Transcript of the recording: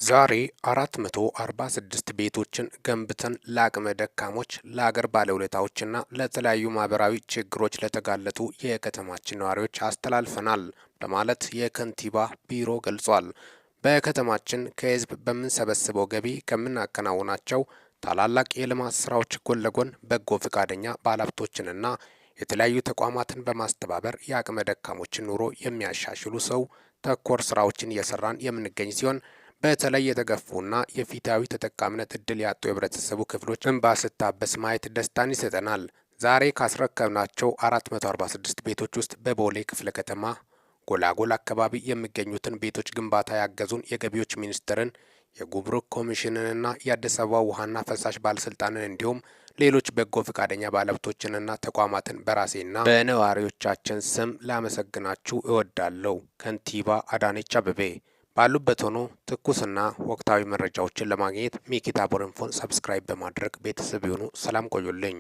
ዛሬ 446 ቤቶችን ገንብተን ለአቅመ ደካሞች፣ ለአገር ባለውለታዎችና ለተለያዩ ማህበራዊ ችግሮች ለተጋለጡ የከተማችን ነዋሪዎች አስተላልፈናል በማለት የከንቲባ ቢሮ ገልጿል። በከተማችን ከህዝብ በምንሰበስበው ገቢ ከምናከናውናቸው ታላላቅ የልማት ስራዎች ጎን ለጎን በጎ ፈቃደኛ ባለሀብቶችንና የተለያዩ ተቋማትን በማስተባበር የአቅመ ደካሞችን ኑሮ የሚያሻሽሉ ሰው ተኮር ስራዎችን እየሰራን የምንገኝ ሲሆን በተለይ የተገፉና የፊታዊ ተጠቃሚነት እድል ያጡ የህብረተሰቡ ክፍሎች እንባ ስታበስ ማየት ደስታን ይሰጠናል። ዛሬ ካስረከብናቸው 446 ቤቶች ውስጥ በቦሌ ክፍለ ከተማ ጎላጎል አካባቢ የሚገኙትን ቤቶች ግንባታ ያገዙን የገቢዎች ሚኒስቴርን፣ የጉምሩክ ኮሚሽንንና የአዲስ አበባ ውሃና ፈሳሽ ባለስልጣንን እንዲሁም ሌሎች በጎ ፈቃደኛ ባለሀብቶችንና ተቋማትን በራሴና በነዋሪዎቻችን ስም ላመሰግናችሁ እወዳለሁ። ከንቲባ አዳነች አቤቤ ባሉበት ሆኖ ትኩስና ወቅታዊ መረጃዎችን ለማግኘት ሚኪታ ቦረንፎን ሰብስክራይብ በማድረግ ቤተሰብ ይሁኑ። ሰላም ቆዩልኝ።